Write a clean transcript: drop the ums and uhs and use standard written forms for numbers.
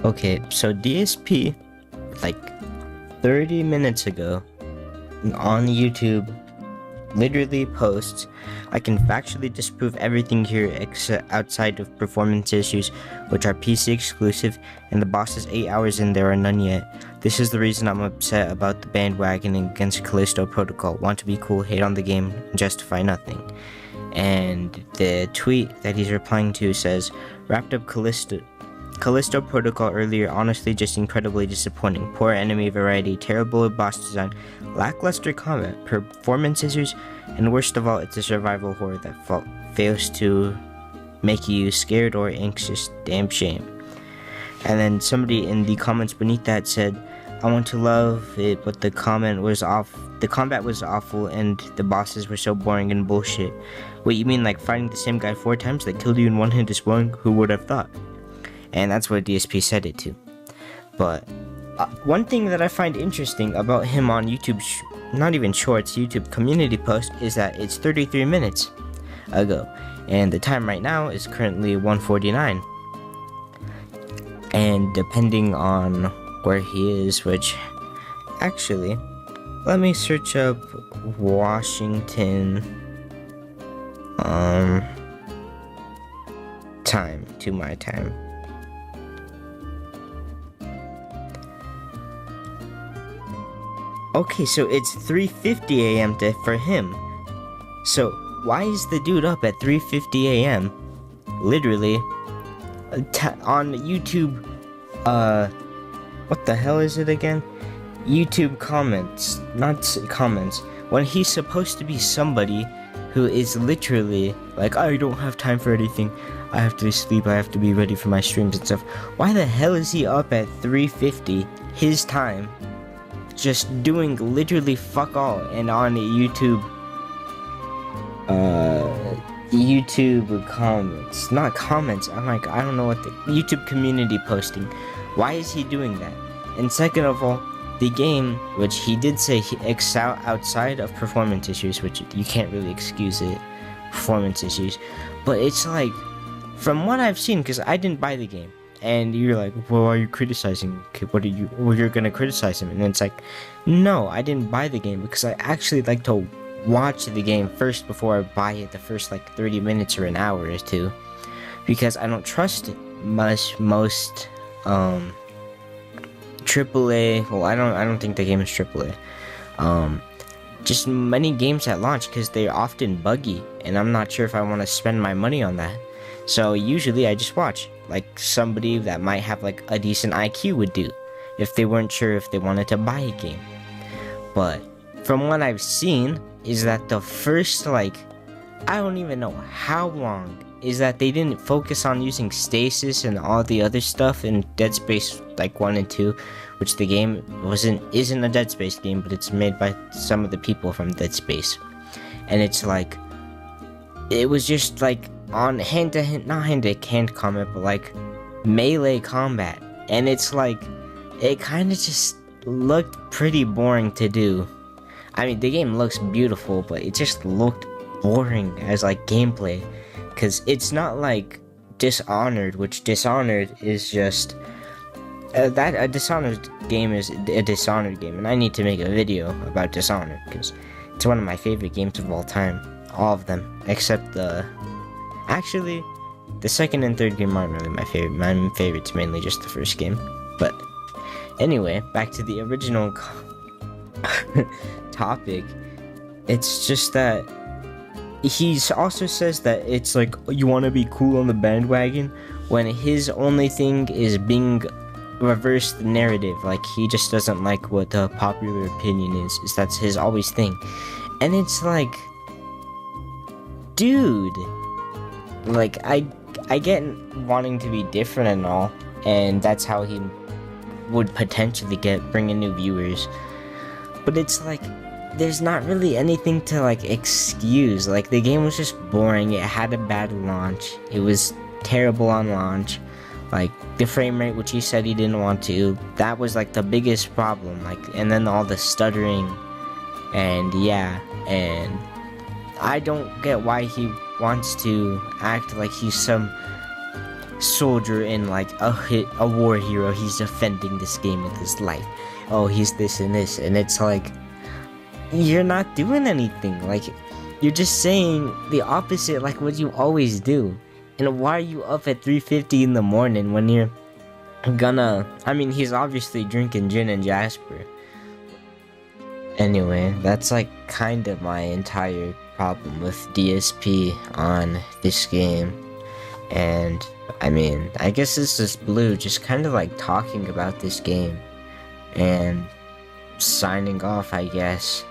Okay, so DSP, like 30 minutes ago, on YouTube, literally posts, I can factually disprove everything here outside of performance issues, which are PC exclusive, and the boss is 8 hours and there are none yet. This is the reason I'm upset about the bandwagoning against Callisto Protocol. Want to be cool, hate on the game, and justify nothing. And the tweet that he's replying to says, wrapped up Callisto Protocol earlier, honestly just incredibly disappointing. Poor enemy variety, terrible boss design, lackluster combat, performance issues, and worst of all, it's a survival horror that fails to make you scared or anxious. Damn shame. And then somebody in the comments beneath that said, I want to love it, but the combat was awful and the bosses were so boring and bullshit. Wait, you mean like fighting the same guy 4 times that killed you in one hit is boring? Who would have thought? And that's what DSP said it to. But one thing that I find interesting about him on YouTube, not even shorts, YouTube community post, is that it's 33 minutes ago. And the time right now is currently 1:49. And depending on where he is, which actually, let me search up Washington time to my time. Okay, so it's 3:50 a.m. for him. So why is the dude up at 3:50 a.m. literally on YouTube? What the hell is it again? YouTube comments, not comments. When he's supposed to be somebody who is literally like, I don't have time for anything. I have to sleep. I have to be ready for my streams and stuff. Why the hell is he up at 3:50 his time? Just doing literally fuck all, and on YouTube comments, not comments, I'm like, I don't know what the YouTube community posting. Why is he doing that? And second of all, the game, which he did say he excel outside of performance issues, which you can't really excuse it, performance issues, but it's like, from what I've seen, because I didn't buy the game, and you're like, well, why are you criticizing? Well, you're gonna criticize him. And it's like, no, I didn't buy the game because I actually like to watch the game first before I buy it the first like 30 minutes or an hour or two. Because I don't trust it most AAA, well, I don't think the game is AAA. Just many games at launch, because they're often buggy, and I'm not sure if I want to spend my money on that. So usually I just watch, like somebody that might have like a decent IQ would do, if they weren't sure if they wanted to buy a game. But from what I've seen is that the first, like, I don't even know how long, is that they didn't focus on using stasis and all the other stuff in Dead Space like 1 and 2, which the game isn't a Dead Space game, but it's made by some of the people from Dead Space. And it's like, it was just like on hand-to-hand, not hand-to-hand combat, but like melee combat. And it's like, it kind of just looked pretty boring to do. I mean, the game looks beautiful, but it just looked boring as like gameplay. Because it's not like Dishonored, which Dishonored is just a Dishonored game is a Dishonored game, and I need to make a video about Dishonored because it's one of my favorite games of all time. All of them, except actually, the second and third game aren't really my favorite. My favorite's mainly just the first game. But anyway, back to the original topic. It's just that he also says that it's like, you want to be cool on the bandwagon, when his only thing is being reverse narrative. Like, he just doesn't like what the popular opinion is that's his always thing. And it's like, dude, like, I get wanting to be different and all, and that's how he would potentially bring in new viewers, but it's like, there's not really anything to like excuse. Like, the game was just boring. It had a bad launch. It was terrible on launch. Like, the frame rate, which he said he didn't want to, that was like the biggest problem. Like, and then all the stuttering, and yeah, and I don't get why he wants to act like he's some soldier and like a war hero. He's defending this game with his life. Oh, he's this and this, and it's like you're not doing anything. Like you're just saying the opposite, like what you always do. And why are you up at 3:50 in the morning when you're gonna? I mean, he's obviously drinking gin and Jasper. Anyway, that's like kind of my entire problem with DSP on this game. And I mean, I guess this is Blue just kind of like talking about this game and signing off, I guess.